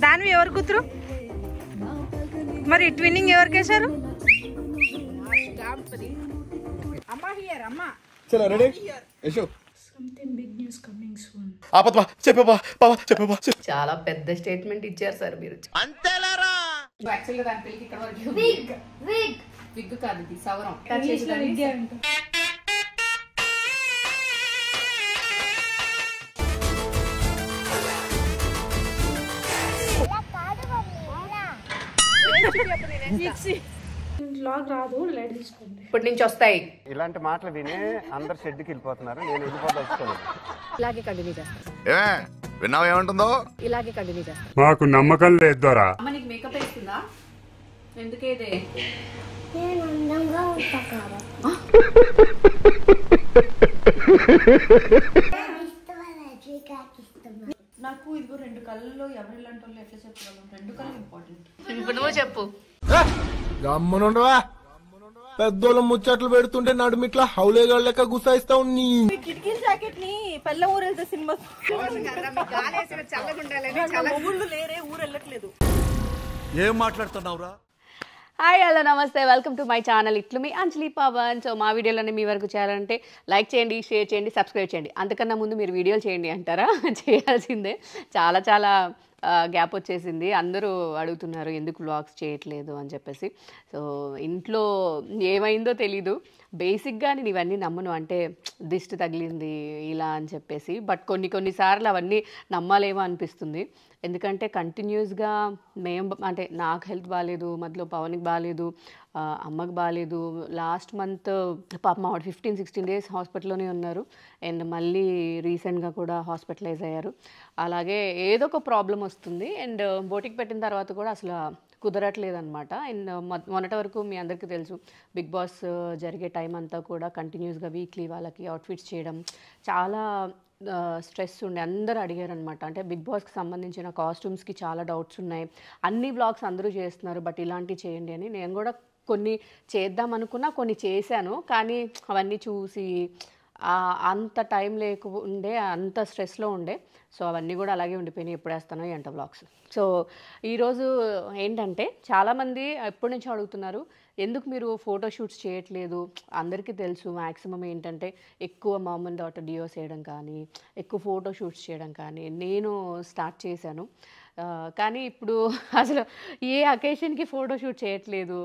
దానివి ఎవరు కూతురు? మరి ట్విన్నింగ్ ఎవరికి వేశారు? చలో రెడీ యశో చాలా పెద్ద స్టేట్మెంట్ ఇచ్చారు సార్ మీరు. యాక్చువల్గా దాని పెళ్ళికి ఇక్కడ వరకు విగ్ కాదు, ఇది సవరం. ఇప్పటి నుంచి వస్తాయి. ఇలాంటి మాటలు విని అందరు షెడ్కి వెళ్ళిపోతున్నారు. నేను వెళ్ళిపోతాను. ఇలాగే కంటిన్యూ చేస్తాను. విన్నావు ఏమంటుందో? ఇలాగే కంటిన్యూ చేస్తాను. మాకు నమ్మకం లేదు దొరా. అమ్మ నీకు మేకప్ వేస్తుందా? ఎందుకేదే నాకు ఇదిగో 2 కళ్ళలో ఎవరిలాంటి వాళ్ళు ఎట్లా చెప్పగలం? 2 కళ్ళు ఇంపార్టెంట్. ఇప్పుడు నువ్వు చెప్పు. గమ్మనుండవా, పెద్దోళ్ళ ముచ్చట్లు పెడుతుంటే నడుమిట్లా హౌలేగాళ్ళ లెక్క గుసాయిస్తావు. నీ కిటికీ జాకెట్ ని పల్లె ఊరెళ్తే సినిమా లేరే ఊరు వెళ్ళట్లేదు. ఏం మాట్లాడుతున్నావురా? హాయ్ హలో నమస్తే, వెల్కమ్ టు మై ఛానల్. ఇట్లు మీ అంజలి పవన్. సో మా వీడియోలన్నీ మీ వరకు చేయాలంటే లైక్ చేయండి, షేర్ చేయండి, సబ్స్క్రైబ్ చేయండి. అంతకన్నా ముందు మీరు వీడియోలు చేయండి అంటారా? చేయాల్సిందే. చాలా గ్యాప్ వచ్చేసింది. అందరూ అడుగుతున్నారు ఎందుకు వ్లాగ్స్ చేయట్లేదు అని చెప్పేసి. సో ఇంట్లో ఏమైందో తెలీదు. బేసిక్గా నేను ఇవన్నీ నమ్మను, అంటే దిష్టి తగిలింది ఇలా అని చెప్పేసి. బట్ కొన్నిసార్లు అవన్నీ నమ్మాలేమో అనిపిస్తుంది. ఎందుకంటే కంటిన్యూస్గా అంటే నాకు హెల్త్ బాగాలేదు, మధ్యలో పవన్కి బాగాలేదు, అమ్మకి బాగాలేదు. లాస్ట్ మంత్ పాపం ఆవిడ 15-16 days హాస్పిటల్లోనే ఉన్నారు. అండ్ మళ్ళీ రీసెంట్గా కూడా హాస్పిటలైజ్ అయ్యారు. అలాగే ఏదో ఒక ప్రాబ్లం వస్తుంది. అండ్ బోటికి పెట్టిన తర్వాత కూడా అసలు కుదరట్లేదు అనమాట. అండ్ మొన్నటి వరకు మీ అందరికీ తెలుసు, బిగ్ బాస్ జరిగే టైం అంతా కూడా కంటిన్యూస్గా వీక్లీ వాళ్ళకి అవుట్ఫిట్స్ చేయడం చాలా స్ట్రెస్ ఉండే. అందరూ అడిగారు అనమాట, అంటే బిగ్ బాస్కి సంబంధించిన కాస్ట్యూమ్స్కి చాలా డౌట్స్ ఉన్నాయి, అన్ని బ్లాగ్స్ అందరూ చేస్తున్నారు, బట్ ఇలాంటివి చేయండి అని. నేను కూడా కొన్ని చేద్దాం అనుకున్నా, కొన్ని చేశాను. కానీ అవన్నీ చూసి అంత టైం లేకుండే, అంత స్ట్రెస్లో ఉండే. సో అవన్నీ కూడా అలాగే ఉండిపోయినాయి. ఎప్పుడు వేస్తానో ఏంటో బ్లాగ్స్. సో ఈరోజు ఏంటంటే చాలామంది ఎప్పటి నుంచో అడుగుతున్నారు, ఎందుకు మీరు ఫోటోషూట్స్ చేయట్లేదు? అందరికీ తెలుసు మ్యాక్సిమం ఏంటంటే ఎక్కువ మామ్ అండ్ డాటర్ డియోస్ చేయడం కానీ, ఎక్కువ ఫోటోషూట్స్ చేయడం కానీ నేను స్టార్ట్ చేశాను. కానీ ఇప్పుడు అసలు ఏ అకేషన్కి ఫోటోషూట్ చేయట్లేదు,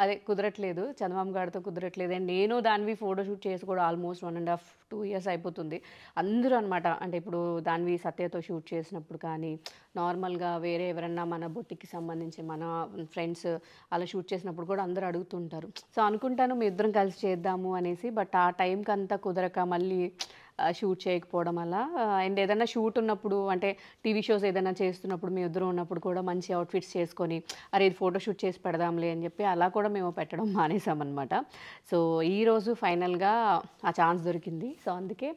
అదే కుదరట్లేదు. చందమామ గారితో కుదరట్లేదు. అండ్ నేను దానివి ఫోటోషూట్ చేసి కూడా ఆల్మోస్ట్ 1.5-2 years అయిపోతుంది. అందరూ అనమాట, అంటే ఇప్పుడు దానివి సత్యతో షూట్ చేసినప్పుడు కానీ, నార్మల్గా వేరే ఎవరన్నా మన బొట్టికి సంబంధించి మన ఫ్రెండ్స్ అలా షూట్ చేసినప్పుడు కూడా అందరూ అడుగుతుంటారు. సో అనుకుంటాను మీ ఇద్దరం కలిసి చేద్దాము అనేసి. బట్ ఆ టైంకి అంతా కుదరక మళ్ళీ షూట్ చేయకపోవడం వల్ల. అండ్ ఏదైనా షూట్ ఉన్నప్పుడు, అంటే టీవీ షోస్ ఏదైనా చేస్తున్నప్పుడు మీ ఇద్దరు ఉన్నప్పుడు కూడా మంచి అవుట్ఫిట్స్ చేసుకొని అరే ఇది ఫోటోషూట్ చేసి పెడదాంలే అని చెప్పి అలా కూడా మేము పెట్టడం మానేసామన్నమాట. సో ఈరోజు ఫైనల్గా ఆ ఛాన్స్ దొరికింది. సో అందుకే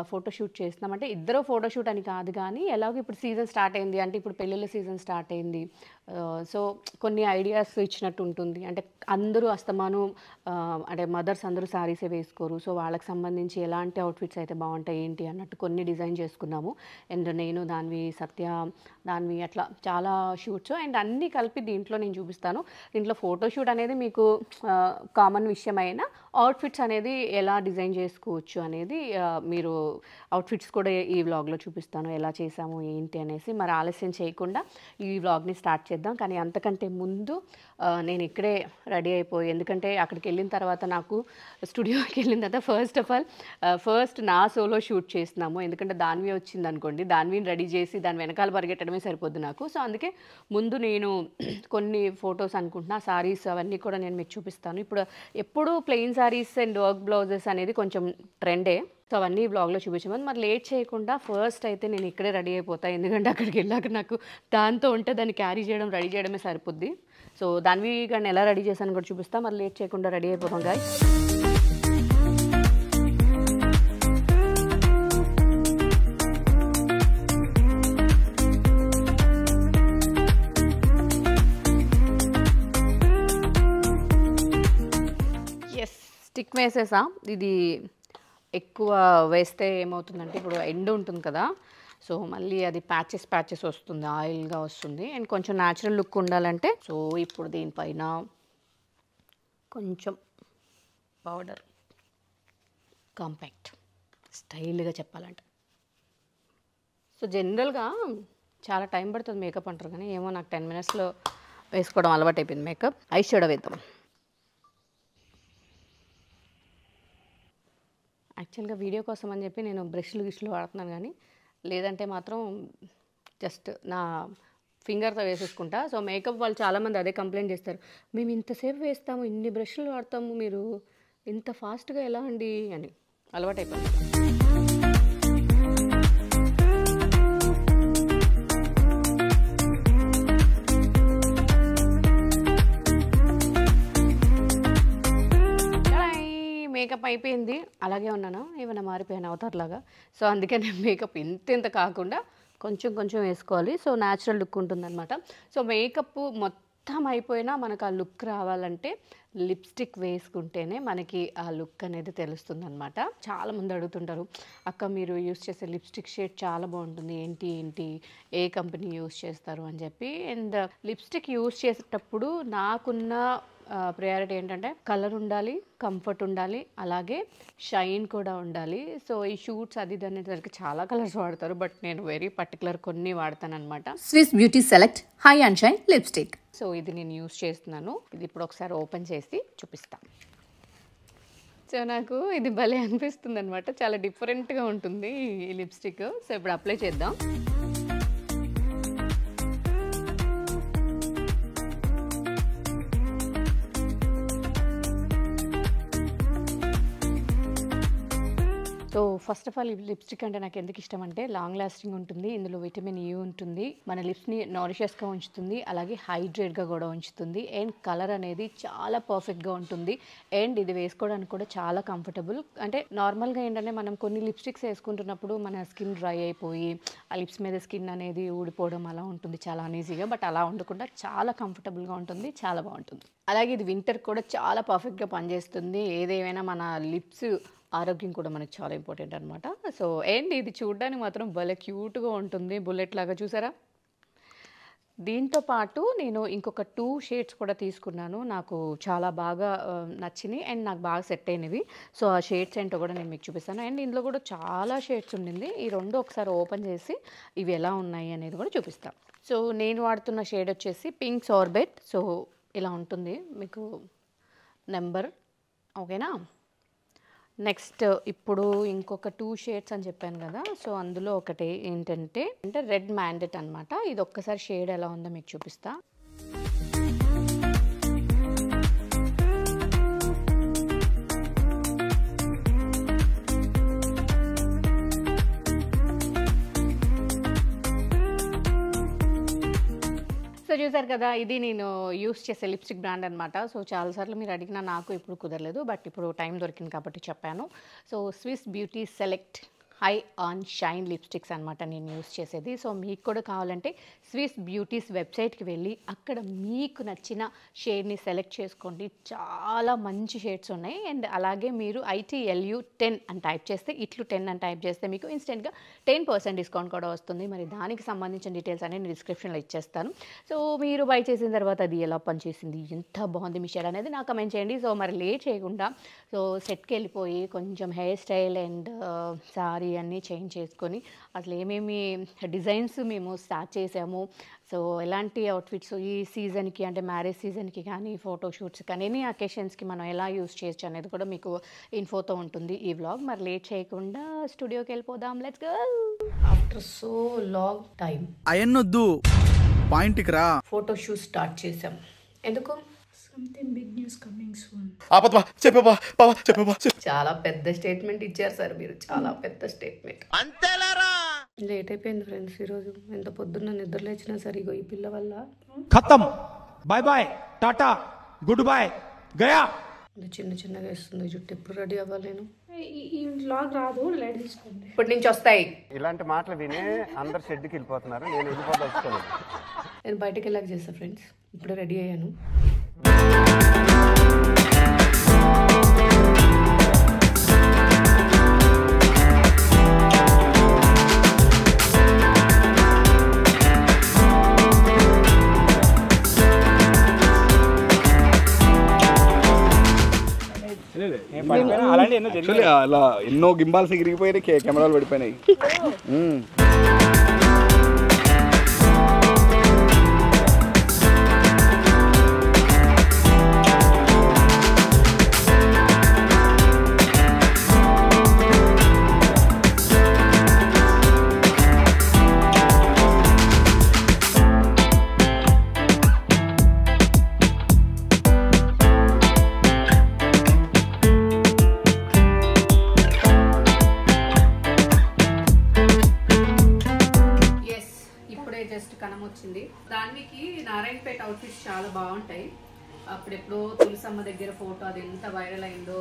ఫోటోషూట్ చేస్తున్నాం. అంటే ఇద్దరు ఫోటోషూట్ అని కాదు, కానీ ఎలాగో ఇప్పుడు సీజన్ స్టార్ట్ అయింది, అంటే ఇప్పుడు పెళ్ళిళ్ళ సీజన్ స్టార్ట్ అయింది. సో కొన్ని ఐడియాస్ ఇచ్చినట్టు ఉంటుంది. అంటే అందరూ అస్తమాను అంటే మదర్స్ అందరూ శారీసే వేసుకోరు. సో వాళ్ళకి సంబంధించి ఎలాంటి అవుట్ఫిట్స్ అయితే బాగుంటాయి ఏంటి అన్నట్టు కొన్ని డిజైన్ చేసుకున్నాము. అండ్ నేను సత్య దానివి అట్లా చాలా షూట్స్ అండ్ అన్నీ కలిపి దీంట్లో నేను చూపిస్తాను. దీంట్లో ఫోటోషూట్ అనేది మీకు కామన్ విషయమైనా అవుట్ఫిట్స్ అనేది ఎలా డిజైన్ చేసుకోవచ్చు అనేది మీరు అవుట్ఫిట్స్ కూడా ఈ వ్లాగ్లో చూపిస్తాను, ఎలా చేసాము ఏంటి అనేసి. మరి ఆలస్యం చేయకుండా ఈ వ్లాగ్ని స్టార్ట్ చేద్దాం. కానీ అంతకంటే ముందు నేను ఇక్కడే రెడీ అయిపోయి, ఎందుకంటే అక్కడికి వెళ్ళిన తర్వాత నాకు స్టూడియోకి వెళ్ళిన తర్వాత ఫస్ట్ నా సోలో షూట్ చేస్తున్నాము. ఎందుకంటే దానివి వచ్చింది అనుకోండి, దానిని రెడీ చేసి దాని వెనకాల పరిగెట్టడమే సరిపోద్ది నాకు. సో అందుకే ముందు నేను కొన్ని ఫొటోస్ అనుకుంటున్నా, సారీస్ అవన్నీ కూడా నేను మీకు చూపిస్తాను. ఎప్పుడు plain saris and work blouses అనేది కొంచెం ట్రెండే. సో అవన్నీ బ్లాగ్లో చూపించమని. మరి లేట్ చేయకుండా ఫస్ట్ అయితే నేను ఇక్కడే రెడీ అయిపోతాను. ఎందుకంటే అక్కడికి వెళ్ళాక నాకు దాంతో ఉంటే దాన్ని క్యారీ చేయడం, రెడీ చేయడమే సరిపోద్ది. సో దానివి కానీ ఎలా రెడీ చేశాను కూడా చూపిస్తాను. మరి లేట్ చేయకుండా రెడీ అయిపోతాం గాయ్స్. స్టిక్ వేసేసా. ఇది ఎక్కువ వేస్తే ఏమవుతుందంటే, ఇప్పుడు ఎండ ఉంటుంది కదా, సో మళ్ళీ అది ప్యాచెస్ వస్తుంది, ఆయిల్గా వస్తుంది. అండ్ కొంచెం న్యాచురల్ లుక్ ఉండాలంటే సో ఇప్పుడు దీనిపైన కొంచెం పౌడర్, కాంపాక్ట్ స్టైల్గా చెప్పాలంటే. సో జనరల్గా చాలా టైం పడుతుంది మేకప్ అంటారు, కానీ ఏమో నాకు 10 minutesలో వేసుకోవడం అలవాటు అయిపోయింది మేకప్. ఐ షాడో వేద్దాం. యాక్చువల్గా వీడియో కోసం అని చెప్పి నేను గిష్లు వాడుతున్నాను, కానీ లేదంటే మాత్రం జస్ట్ నా ఫింగర్తో వేసేసుకుంటా. సో మేకప్ వాళ్ళు చాలామంది అదే కంప్లైంట్ చేస్తారు, మేము ఇంతసేపు వేస్తాము, ఇన్ని బ్రష్లు వాడతాము, మీరు ఇంత ఫాస్ట్గా ఎలా అండి అని. అలవాటు అయిపోయింది. మేకప్ అయిపోయింది. అలాగే ఉన్నాను, ఏమైనా మారిపోయాను అవతార్లాగా. సో అందుకే నేను మేకప్ ఇంత కాకుండా కొంచెం వేసుకోవాలి. సో న్యాచురల్ లుక్ ఉంటుందన్నమాట. సో మేకప్ మొత్తం అయిపోయినా మనకు ఆ లుక్ రావాలంటే లిప్స్టిక్ వేసుకుంటేనే మనకి ఆ లుక్ అనేది తెలుస్తుంది అనమాట. చాలామంది అడుగుతుంటారు, అక్క మీరు యూస్ చేసే లిప్స్టిక్ షేడ్ చాలా బాగుంటుంది, ఏంటి ఏ కంపెనీ యూస్ చేస్తారు అని చెప్పి. అండ్ లిప్స్టిక్ యూస్ చేసేటప్పుడు నాకున్న ప్రయారిటీ ఏంటంటే కలర్ ఉండాలి, కంఫర్ట్ ఉండాలి, అలాగే షైన్ కూడా ఉండాలి. సో ఈ షూట్స్ అది అనేసరికి చాలా కలర్స్ వాడతారు, బట్ నేను వెరీ పర్టికులర్ కొన్ని వాడతాను అనమాట. Swiss beauty select high and shine lipstick. So ఇది నేను యూస్ చేస్తున్నాను. ఇది ఇప్పుడు ఒకసారి ఓపెన్ చేసి చూపిస్తాను. సో నాకు ఇది భలే అనిపిస్తుంది అనమాట, చాలా డిఫరెంట్గా ఉంటుంది ఈ లిప్స్టిక్. సో ఇప్పుడు అప్లై చేద్దాం. సో ఫస్ట్ ఆఫ్ ఆల్ ఈ లిప్స్టిక్ అంటే నాకు ఎందుకు ఇష్టం అంటే లాంగ్ లాస్టింగ్ ఉంటుంది, ఇందులో విటమిన్ E ఉంటుంది, మన లిప్స్ని నారిషియస్గా ఉంచుతుంది, అలాగే హైడ్రేట్గా కూడా ఉంచుతుంది. అండ్ కలర్ అనేది చాలా పర్ఫెక్ట్గా ఉంటుంది. అండ్ ఇది వేసుకోవడానికి కూడా చాలా కంఫర్టబుల్. అంటే నార్మల్గా ఏంటంటే మనం కొన్ని లిప్స్టిక్స్ వేసుకుంటున్నప్పుడు మన స్కిన్ డ్రై అయిపోయి ఆ లిప్స్ మీద స్కిన్ అనేది ఊడిపోవడం అలా ఉంటుంది చాలా అనీజీగా. బట్ అలా ఉండకుండా చాలా కంఫర్టబుల్గా ఉంటుంది, చాలా బాగుంటుంది. అలాగే ఇది వింటర్ కూడా చాలా పర్ఫెక్ట్గా పనిచేస్తుంది. ఏదేమైనా మన లిప్స్ ఆరోగ్యం కూడా మనకు చాలా ఇంపార్టెంట్ అనమాట. సో అండ్ ఇది చూడడానికి మాత్రం భలే క్యూట్గా ఉంటుంది, బుల్లెట్ లాగా చూసారా. దీంతో పాటు నేను ఇంకొక 2 షేడ్స్ కూడా తీసుకున్నాను, నాకు చాలా బాగా నచ్చినాయి అండ్ నాకు బాగా సెట్ అయినవి. సో ఆ షేడ్స్ ఏంటో కూడా నేను మీకు చూపిస్తాను. అండ్ ఇందులో కూడా చాలా షేడ్స్ ఉండింది. ఈ 2 ఒకసారి ఓపెన్ చేసి ఇవి ఎలా ఉన్నాయి అనేది కూడా చూపిస్తాను. సో నేను వాడుతున్న షేడ్ వచ్చేసి పింక్ సార్బెట్. సో ఇలా ఉంటుంది మీకు నెంబర్, ఓకేనా. నెక్స్ట్ ఇప్పుడు ఇంకొక 2 షేడ్స్ అని చెప్పాను కదా. సో అందులో ఒకటి ఏంటంటే రెడ్ మ్యాండెట్ అనమాట. ఇది ఒక్కసారి షేడ్ ఎలా ఉందో మీకు చూపిస్తా. సో చూసారు కదా, ఇది నేను యూస్ చేసే లిప్స్టిక్ బ్రాండ్ అనమాట. సో చాలాసార్లు మీరు అడిగినా నాకు ఇప్పుడు కుదరలేదు, బట్ ఇప్పుడు టైం దొరికింది కాబట్టి చెప్పాను. So Swiss beauty select high on shine lipsticks అనమాట నేను యూస్ చేసేది. సో మీకు కూడా కావాలంటే స్విస్ బ్యూటీస్ వెబ్సైట్కి వెళ్ళి అక్కడ మీకు నచ్చిన షేడ్ని సెలెక్ట్ చేసుకోండి. చాలా మంచి షేడ్స్ ఉన్నాయి. అండ్ అలాగే మీరు ITLU10 అని టైప్ చేస్తే, ఇట్లు 10 అని టైప్ చేస్తే మీకు ఇన్స్టెంట్గా 10% డిస్కౌంట్ కూడా వస్తుంది. మరి దానికి సంబంధించిన డీటెయిల్స్ అనేవి నేను డిస్క్రిప్షన్లో ఇచ్చేస్తాను. సో మీరు బై చేసిన తర్వాత అది ఎలా పనిచేసింది, ఎంత బాగుంది మీ షేడ్ అనేది నాకు కమెంట్ చేయండి. సో మరి లేట్ చేయకుండా సో సెట్కి వెళ్ళిపోయి కొంచెం హెయిర్ స్టైల్ అండ్ సారీ అన్నీ చేంజ్ చేసుకొని అసలు ఏమేమి డిజైన్స్ మేము స్టార్ట్ చేసాము, సో ఎలాంటి అవుట్ఫిట్స్ ఈ సీజన్కి అంటే మ్యారేజ్ సీజన్కి కానీ ఫోటోషూట్స్ కానీ ఎనీ అకేషన్స్కి మనం ఎలా యూస్ చేయొచ్చు అనేది కూడా మీకు ఇన్ఫోతో ఉంటుంది ఈ వ్లాగ్. మరి లేట్ చేయకుండా స్టూడియోకి వెళ్ళిపోదాం. Let's go. After so long time అయన్నొద్దు, పాయింట్కి రా. ఫోటోషూట్ స్టార్ట్ చేసాం. ఎందుకు? చాలా పెద్ద స్టేట్మెంట్ ఇచ్చారు సార్ మీరు, చాలా పెద్ద స్టేట్మెంట్. లేట్ అయిపోయింది ఫ్రెండ్స్ ఈరోజు. ఎంత పొద్దున్న నిద్ర లేచినా సరే ఈ పిల్ల వల్ల ఖతం. బాయ్ బాయ్, టాటా, గుడ్ బాయ్, గయా. చిన్నగా వేస్తుంది జుట్టు. ఎప్పుడు రెడీ అవ్వాలి నేను? ఈ వ్లాగ్ రాదు, లైట్ తీసుకోండి. ఇప్పటి నుంచి వస్తాయి. ఇలాంటి మాటలు వినే అందరు షెడ్కి వెళ్ళిపోతున్నారు, నేను వెళ్ళిపోదలుచుకోలేదు. నేను బయటకు వెళ్ళాక చేస్తాను ఫ్రెండ్స్. ఇప్పుడే రెడీ అయ్యాను. అలాంటి ఎన్నో యాక్చువల్లీ అలా ఎన్నో గింబాల్స్ ఎగిరిగిపోయినాయి, కెమెరాలు పడిపోయినాయి. జస్ట్ కనం వచ్చింది. దానికి నారాయణపేట అవుట్ఫిట్స్ చాలా బాగుంటాయి. అప్పుడెప్పుడో తులసమ్మ దగ్గర ఫోటో అది ఎంత వైరల్ అయిందో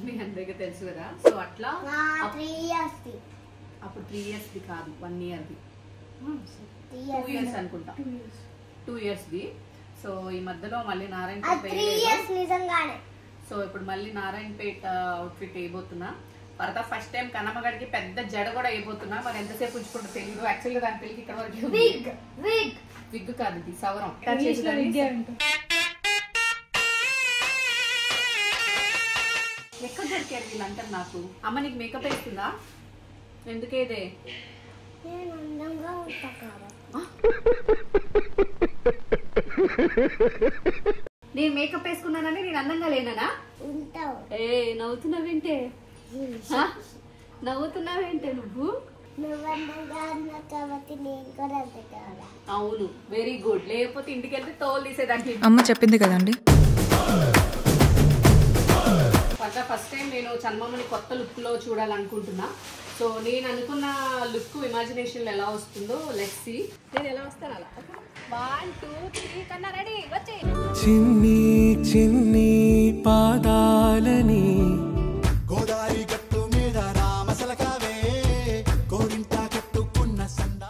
మీ అందరికీ తెలుసు కదా. సో అట్లా అప్పుడు 3 yearsది కాదు, 1 yearది, 2 years అనుకుంటా, 2 yearsది. సో ఈ మధ్యలో మళ్ళీ నారాయణపేట, సో ఇప్పుడు మళ్ళీ నారాయణపేట అవుట్ఫిట్ వేయబోతున్నా. భర్త ఫస్ట్ టైం కనమ్మగడికి పెద్ద జడ కూడా అయిపోతున్నా. మరి ఎంతసేపు ఉంచుకుంటూ తెలియదు. యాక్చువల్గా దాని పెళ్ళికి ఇక్కడ వరకు విగ్ కాదు, ఇది సవరం. ఎక్కడ దొరికారు వీళ్ళంటారు నాకు. అమ్మ నీకు మేకప్ వేస్తుందా? ఎందుకేదే నేను మేకప్ వేసుకున్నానని నేను అందంగా లేనా? ఏ నవ్వుతున్నావేంటే, నవ్వుతున్నావేంటే నువ్వు? అవును, వెరీ గుడ్. లేకపోతే ఇంటికి వెళ్తే తోలు తీసేదానికి. అమ్మ చెప్పింది కదండి. ఫస్ట్ టైం నేను చందమామని కొత్త లుక్ లో చూడాలనుకుంటున్నా. సో నేను అనుకున్న లుక్ ఇమాజినేషన్ లో ఎలా వస్తుందో లెట్స్ సీ. నేను ఎలా వస్తాను అలా. 1 2 3 కన్నా రెడీ వచ్చే. చిన్ని చిన్ని పాదాలని గోదారి గట్టు మీద రామసలకావే గోరింట కట్టుకున్న సందా.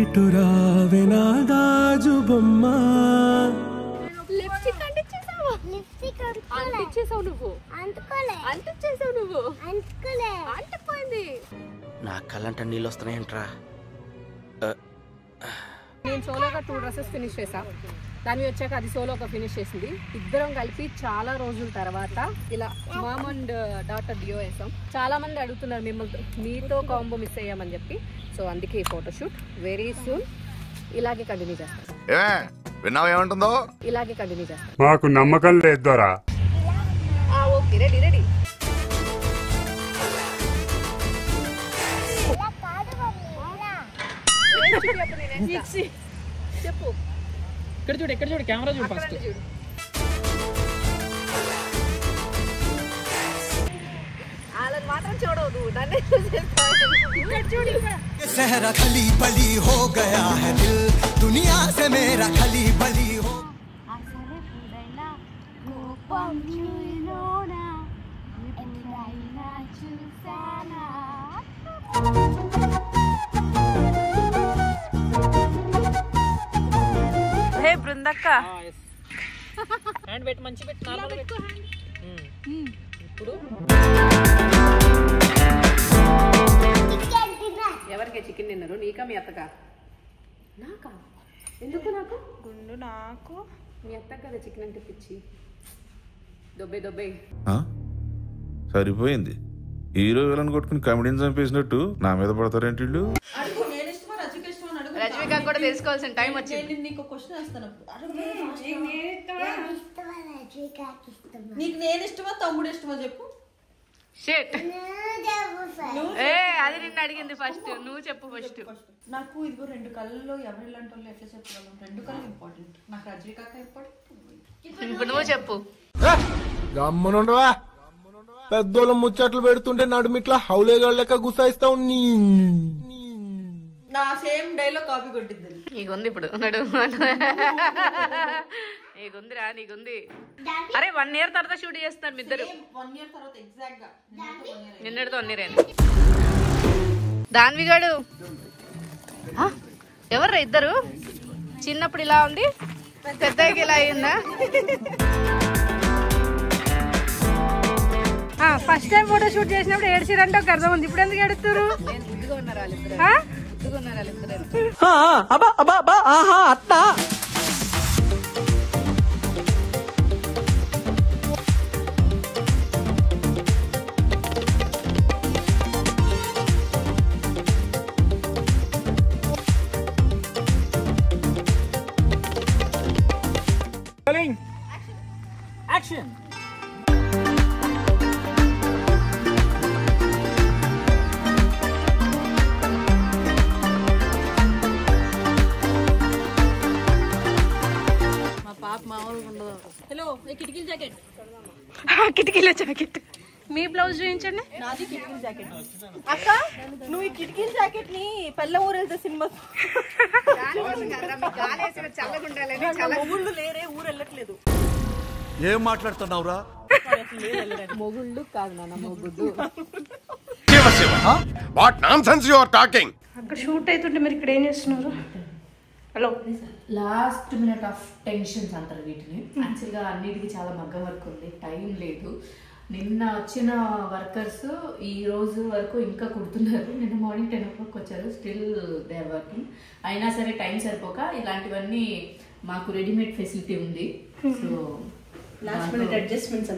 ఇటు రావే నా గాజు బొమ్మ. లిప్స్టిక్ అంటించేసావు. అంటించేసావు నువ్వు. అంటించేసావు నువ్వు. అంటిపోయింది. నా కళ్ళంట నీళ్ళు వస్తున్నాయంట్రా. నేను సోలోగా 2 dresses ఫినిష్ చేసా. దాని వచ్చాక అది సోలోగా ఫినిష్ చేసింది. ఇద్దరం కలిపి చాలా రోజుల తర్వాత ఇలా మామ్ అండ్ డాటర్ డియో వేసాం. చాలా మంది అడుగుతున్నారు మిమ్మల్ని మీతో కాంబో మిస్ అయ్యామని చెప్పి. సో అందుకే ఈ ఫోటోషూట్ వెరీ సూన్ ఇలాగే కంటిన్యూ చేస్తాం. విన్నావా ఏమంటుందో? ఇలాగే కంటిన్యూ చేస్తాం. మాకు నమ్మకం లేదు దొరా. Okay ready ready. చెప్పు. ఇక్కడ చూడు కెమెరా చూడు ఫస్ట్. వాళ్ళని మాత్రం చూడవు నువ్వు, నన్నే చూసేస్తావు. सहरा खली बली हो गया है दिल दुनिया से मेरा खली बली हो. హే బృందక్క, హ్యాండ్ పెట్టి మంచి పెట్టి నార్మల్ పెట్టు. ఇప్పుడు ఎవరికి చికెన్ తిన్నారు? నీకా మీ అత్తగా? నాకా? ఎందుకు నాకు? గుండు నాకు. మీ అత్తకు కదా చికెన్ అంటే పిచ్చి. దొబ్బే సరిపోయింది. హీరో విలన్ కొట్టుకుని కమెడీని చంపేసినట్టు నా మీద పడతారేంటి వీళ్ళు? రజనీకా కూడా తెలుసుకోవాల్సిన టైం వచ్చింది. నీకు క్వశ్చన్ వేస్తాను. నీకు నేను ఇష్టమా తమ్ముడు ఇష్టమా చెప్పు. అది నిన్ను అడిగింది ఫస్ట్. నువ్వు చెప్పు ఫస్ట్. నాకు ఇదిగో 2 కళ్ళలో ఎవరు ఇలాంటి వాళ్ళు ఎట్లా చెప్పగలం? 2 కళ్ళు ఇంపార్టెంట్. నాకు రజనీకాంత్ ఇంపార్టెంట్. ఇప్పుడు నువ్వు చెప్పు. గమ్మునుండవా, పెద్దోళ్ళ ముచ్చట్లు పెడుతుంటే నడుమిట్లా హౌలేగాళ్ళ లెక్క గుసాయిస్తావు. నా సేమ్ డైలాగ్ కాపీ కొట్టింది. నీకుంది ఇప్పుడు నీకుందిరా, నీకుంది. అరే 1 year తర్వాత షూట్ చేస్తారు మీ ఇద్దరు. 1 year తర్వాత ఎగ్జాక్ట్ గా నిన్నటితో 1 year అయింది. దాన్విగాడు ఎవర్రా ఇద్దరు? చిన్నప్పుడు ఇలా ఉంది, పెద్దకి ఇలా అయిందా? ఫస్ట్ టైం ఫోటో షూట్ చేసినప్పుడు ఏడ్చిరంటే ఒక అర్థం ఉంది. ఇప్పుడు ఎందుకు ఏడుస్తారు? అట్లా Action! మా పాప మామూలుగా ఉండదు. హలో కిటికీల జాకెట్. కిటికీల జాకెట్. మీ బ్లౌజ్ చూపించండి. నాది కిటికీల జాకెట్. అక్క నువ్వు ఈ కిటికీల జాకెట్ ని పల్లె ఊరు వెళ్తే సినిమా మొగుళ్ళు లేరే, ఊరు వెళ్ళట్లేదు. ఏం మాట్లాడుతున్నావురా? మొగుళ్ళు కాదు నాన్న, మొగుడు. What nonsense you are talking? అక్కడ షూట్ అవుతుంటే మీరు ఇక్కడ ఏం చేస్తున్నారు? Hello, last minute of tensions అంటారు వీటిని. యాక్చువల్గా అన్నిటికీ చాలా మగ్గం వర్క్ ఉంది, టైం లేదు. నిన్న వచ్చిన వర్కర్స్ ఈ రోజు వరకు ఇంకా కుడుతున్నారు. నిన్న మార్నింగ్ 10 o'clock వచ్చారు, స్టిల్ దే ఆర్ వర్కింగ్. అయినా సరే టైం సరిపోక ఇలాంటివన్నీ మాకు రెడీమేడ్ ఫెసిలిటీ ఉంది. సో లాస్ట్ మినిట్ అడ్జస్ట్మెంట్స్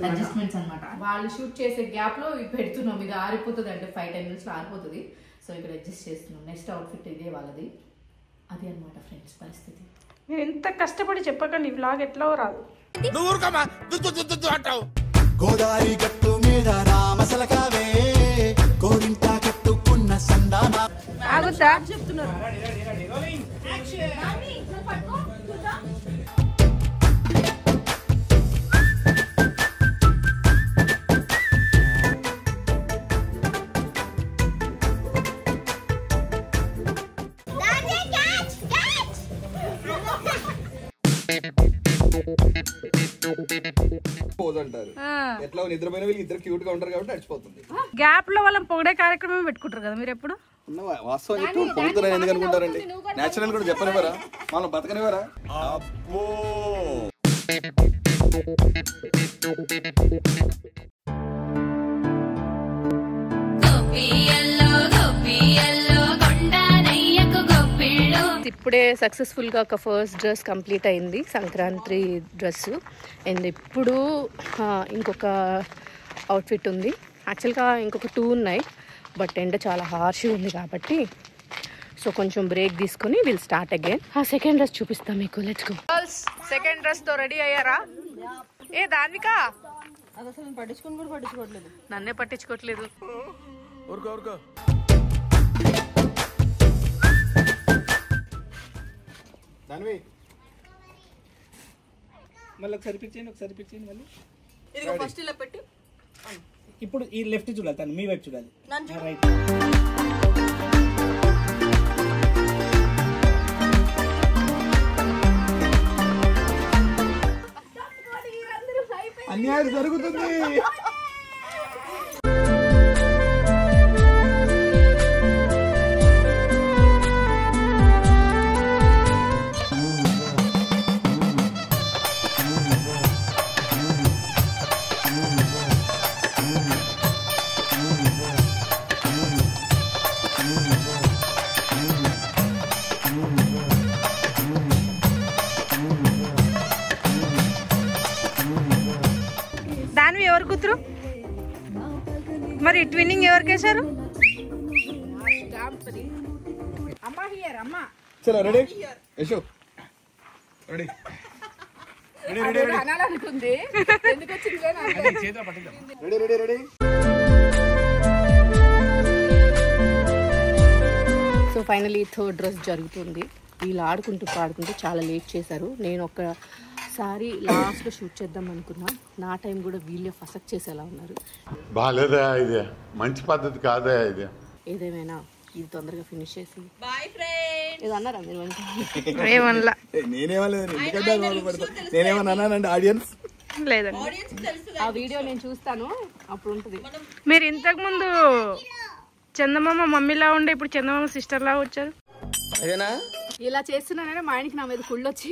అన్నమాట. వాళ్ళు షూట్ చేసే గ్యాప్ లో ఇవి పెడుతున్నాం. ఇది ఆరిపోతుంది అంటే 5-10 minutes లో ఆరిపోతుంది. సో ఇక్కడ అడ్జస్ట్ చేస్తున్నాం. నెక్స్ట్ అవుట్ఫిట్ ఇదే వాళ్ళది. అది అనమాట ఫ్రెండ్స్ పరిస్థితి. మీరు ఎంత కష్టపడి చెప్పకండి, ఈ వ్లాగ్ ఎట్లా రాదు. గోదావరి గట్టు మీద రామసలకావే గోరింట కట్టుకున్న సందాన ఆగుతా చెప్తున్నారు. ఎట్లా నిద్రపోయిన వీళ్ళు ఇద్దరు క్యూట్ గా ఉంటారు కాబట్టి నడిచిపోతుంది. గ్యాప్ లో వాళ్ళని పొగిడే కార్యక్రమం పెట్టుకుంటారు కదా మీరు ఎప్పుడు? వాస్తవం చెప్పి పొగుతున్నారని ఎందుకు అనుకుంటారండి? నేచురల్ కూడా చెప్పనివ్వరా, మనం బతకనివ్వరా? అబ్బో ఇప్పుడే సక్సెస్ఫుల్గా ఒక ఫస్ట్ డ్రెస్ కంప్లీట్ అయింది, సంక్రాంతి డ్రెస్. అండ్ ఇప్పుడు ఇంకొక అవుట్ఫిట్ ఉంది. యాక్చువల్గా ఇంకొక 2 ఉన్నాయి, బట్ ఎండ చాలా హార్ష్గా ఉంది కాబట్టి సో కొంచెం బ్రేక్ తీసుకొని will start again. Second dress చూపిస్తాం మీకు. Let's go. సెకండ్ డ్రెస్తో రెడీ అయ్యారా? ఏ దాన్విక, అది అసలు పట్టించుకొని కూడా పట్టించుకోవట్లేదు. నన్నే పట్టించుకోవట్లేదు. మళ్ళీ ఒకసారి పిచ్చేయండి మళ్ళీ. ఇదిగో ఫస్ట్ ఇలా పెట్టి ఇప్పుడు ఈ లెఫ్ట్ చూడాలి, తను మీ వైపు చూడాలి. రైట్. అన్యాయం జరుగుతుంది. దాన్వి ఎవరు కూతురు? మరి ట్విన్నింగ్ ఎవరికి వేశారు? చలో రెడీ యశో, రెడీ అనాలనుకుంది, ఎందుకు వచ్చింది ready ready ready. So finally third dress జరుగుతుంది. వీళ్ళు ఆడుకుంటూ పాడుకుంటూ చాలా లేట్ చేశారు. నేను ఒకసారి లాస్ట్లో షూట్ చేద్దాం అనుకున్నా, నా టైం కూడా వీళ్ళే ఫసక్ చేసేలా ఉన్నారు. బాలేదా ఇది? మంచి పద్ధతి కాదా ఇది? ఏదేమైనా ఇది తొందరగా ఫినిష్ చేసి ఏదో అన్నారా మీరు? ఏమనలా. నేనేమన్నానండి ఆడియన్స్? లేదండి, ఆ వీడియో నేను చూస్తాను, అప్పుడు ఉంటుంది. మీరు ఇంతకు ముందు చందమామ మమ్మీలా ఉండే ఇప్పుడు చందమామ సిస్టర్ లా వచ్చారు. ఇలా చేస్తున్నానని మా ఆయనకి నా మీద కుళ్ళొచ్చి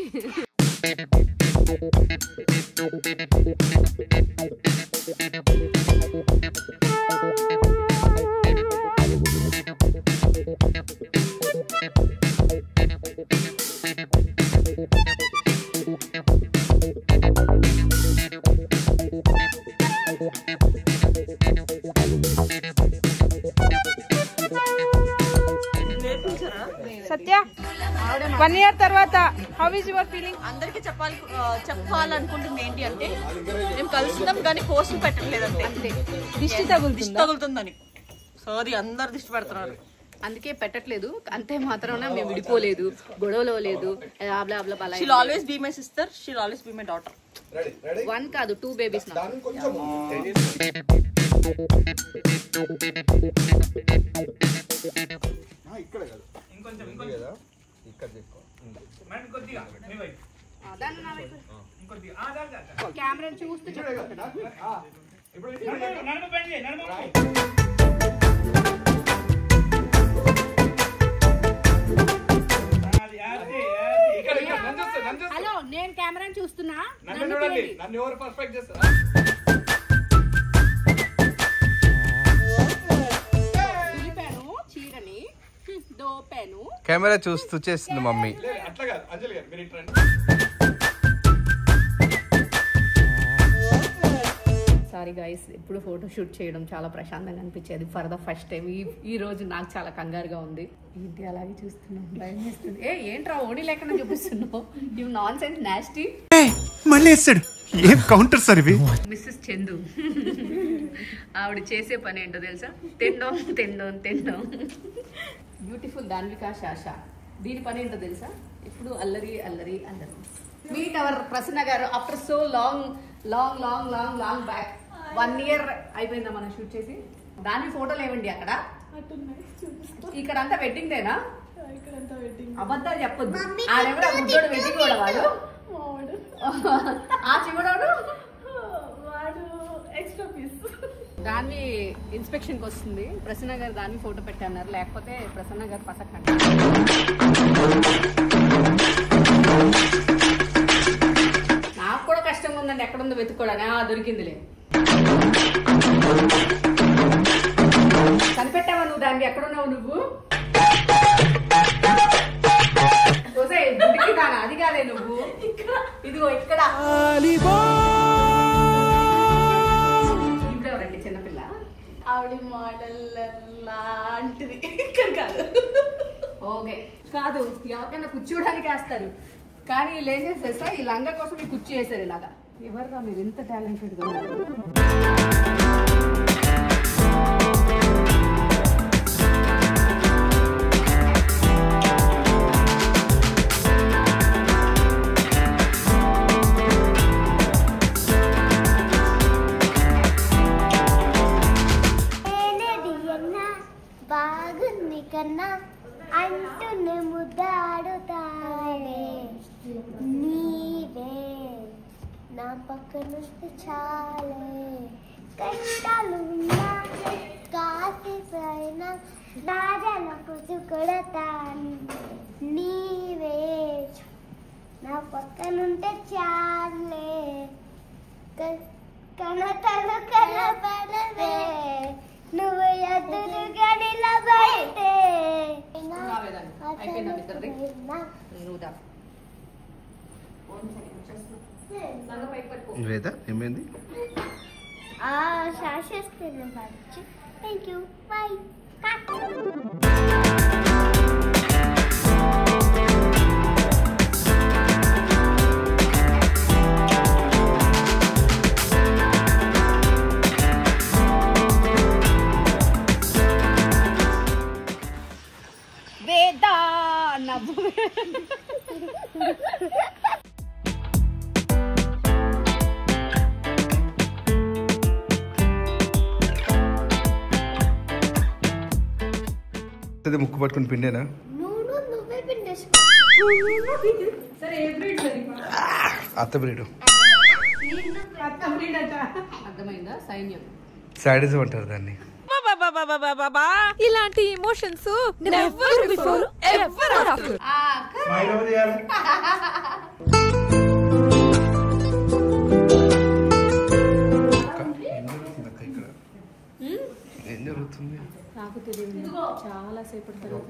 సత్య 1 year తర్వాత హౌ ఇస్ యువర్ ఫీలింగ్? అందరికి చెప్పాలనుకుంటుంది ఏంటి అంటే మేము కలుస్తున్నాం కానీ పోస్ట్ పెట్టట్లేదు అంతే. దిష్టి తగులుతుందని సారీ అందరు దిష్టి పెడుతున్నారు అందుకే పెట్టట్లేదు. అంతే మాత్రాన మేము విడిపోలేదు, గొడవలో లేదు. She'll always be my sister, she'll always be my daughter. 1 కాదు 2 బేబీస్ కెమెరా చూస్తూ హలో నేను కెమెరాని చూస్తున్నా, చీరని దోపాను. కెమెరా చూస్తూ చేస్తుంది మమ్మీ. సారీ గైస్, ఇప్పుడు ఫోటో షూట్ చేయడం చాలా ప్రశాంతంగా అనిపించేది ఫర్ ద ఫస్ట్ టైం. ఈ రోజు నాకు చాలా కంగారుగా ఉంది. ఏంటి అలాగే చూస్తున్నాం, భయం వేస్తుంది. ఏంట్రా ఓడి లేకుండా చూపిస్తున్నావు? ఇవి నాన్ సెన్స్ నాస్టీ. మళ్ళీ వేస్తాడు. ఏం కౌంటర్ సార్ ఇవి? మిస్సెస్ చందు ఆవిడ చేసే పని ఏంటో తెలుసా? తిండం తిండం తిండం. బ్యూటిఫుల్ దాన్వికా శాష దీని పని ఏంటో తెలుసా? ఇప్పుడు అల్లరి అల్లరి అల్లరి. మీట్ అవర్ ప్రసన్న గారు after so long long long long long back. 1 year అయిపోయిందా మనం షూట్ చేసి? దాని ఫోటోలు ఏమండి అక్కడ? ఇక్కడ అంతా వెడ్డింగ్ డేనా? అబద్ధాలు చెప్పొద్దు. ఆడెవడ గుడ్డోడు వెడ్డింగ్ కూడా వాడు. ఆ చివడోడు దాన్ని ఇన్స్పెక్షన్ కి వస్తుంది. ప్రసన్న గారు దాన్ని ఫోటో పెట్టన్నారు, లేకపోతే ప్రసన్న గారు పసకండి. నాకు కూడా కష్టంగా ఉందండి, ఎక్కడుందో వెతుక్కోవడానికి. దొరికిందిలే. కనిపెట్టావా నువ్వు దాన్ని? ఎక్కడున్నావు నువ్వు? అది కాదే నువ్వు, ఇదిగో ఇక్కడ. ఎవరండి చిన్నపిల్ల? ఆవిడ మోడల్ లాంటిది. ఇక్కడ కాదు. ఓకే కాదు, ఎవరికైనా కూర్చోడానికి వేస్తారు, కానీ వీళ్ళు ఏం చేస్తారు? ఈ లంగా కోసం ఈ కుర్చీ వేసారు ఇలాగా. ఎవర్రా మీరు ఇంత టాలెంటెడ్గా ఉన్నారు? బాగుంది కన్నా అంటూనే ముద్దాడుతానే నీవే నా పక్కనుంటే చాలే కష్టాలు కాసిపోయిన రాజలకు చుకొడతాను నీవే నా పక్కనుంటే చాలే కనతలు కనపడవే నువ్వు ఎదురుగా నిలబడితే. లేదా ఏమైంది? Thank you bye. వేదా నవ్వు. ముక్కు పట్టుకుని పిండేనా? నువ్వే పిండేసుకో. అత్త బ్రీడు. అర్థమైందా? సైన్యం సాడిజం అంటారు దాన్ని. ఇలాంటి emotions never before ever after. ఏం జరుగుతుంది? నాకు తెలియదు, చాలా సేపటి తర్వాత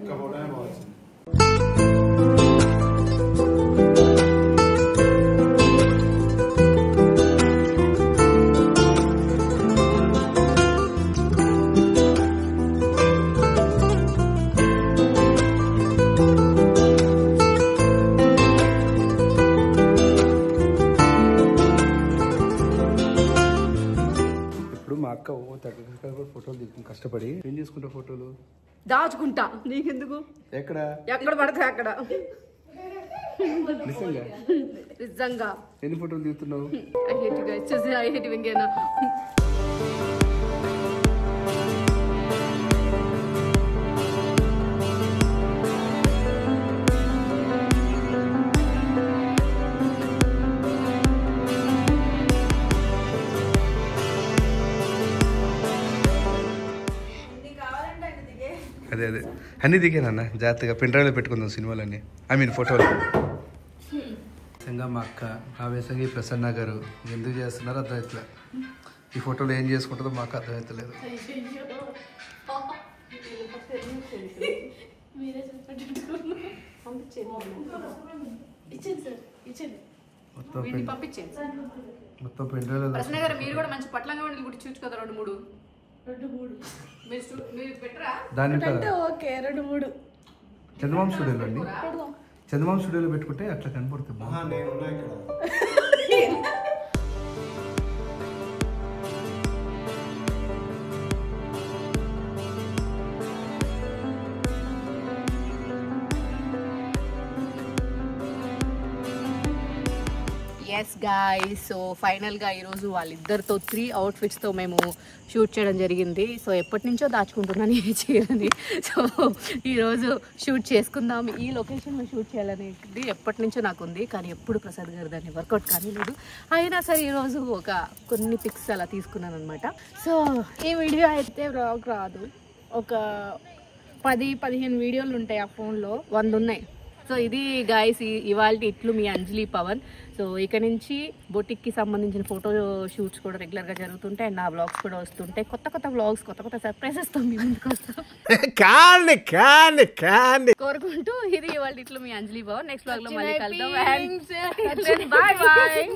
మా అక్క ఫోటోలు దిగుతుంది కష్టపడి. ఏం చేసుకుంటా ఫోటోలు? దాచుకుంటా. నీకెందుకు? ఎక్కడ ఎక్కడ పడితే అక్కడ. నిజంగా నిజంగా. ఎన్ని ఫోటోలు దిగుతున్నావు? I hate you guys. Just I hate you again. అదే అదే అన్నీ దిగానన్న జాగ్రత్తగా పెన్డ్రైవ్లో పెట్టుకుందాం సినిమాలన్నీ, ఐ మీన్ ఫోటోలు. నిజంగా మా అక్క ఆవేశంగా ఈ ప్రసన్న గారు ఎందుకు చేస్తున్నారో అర్థమవుతలే. ఈ ఫోటోలో ఏం చేసుకుంటుందో మాకు అర్థమవుతలేదు. మొత్తం పెన్డ్రైవ్లో. ప్రసన్న గారు మీరు కూడా మంచి పట్లంగా ఉండి గుడి చూచు కదా. 2-3 దాని ఓకే 2-3 చంద్రబాబు స్టూడియోలో అండి. చంద్రబాబు స్టూడియోలో పెట్టుకుంటే అట్లా కనపడుతుంది. ఎస్ గాయ్స్, సో ఫైనల్గా ఈరోజు వాళ్ళిద్దరితో 3 అవుట్ఫిట్స్తో మేము షూట్ చేయడం జరిగింది. సో ఎప్పటి నుంచో దాచుకుంటున్నాను ఈ చీరని. సో ఈరోజు షూట్ చేసుకుందాం, ఈ లొకేషన్లో షూట్ చేయాలనేది ఎప్పటి నుంచో నాకు ఉంది. కానీ ఎప్పుడు ప్రసాద్ గారు దాన్ని వర్కౌట్ కానీ లేదు. అయినా సరే ఈరోజు కొన్ని పిక్స్ అలా తీసుకున్నాను అనమాట. సో ఈ వీడియో అయితే వ్లాగ్ రాదు, ఒక 10-15 వీడియోలు ఉంటాయి ఆ ఫోన్లో, 100 ఉన్నాయి. సో ఇది గాయస్ ఇవాళ ఇట్లు మీ అంజలి పవన్. సో ఇక నుంచి బొటిక్కి సంబంధించిన ఫోటో షూట్స్ కూడా రెగ్యులర్గా జరుగుతుంటాయి అండ్ నా వ్లాగ్స్ కూడా వస్తుంటాయి. కొత్త వ్లాగ్స్, కొత్త సర్ప్రైజెస్తో మీ ముందుకు వస్తాం కోరుకుంటూ. ఇది ఇవాళ ఇట్లు మీ అంజలి పవన్. నెక్స్ట్ వ్లాగ్లో మళ్ళీ కలుద్దాం. Bye bye.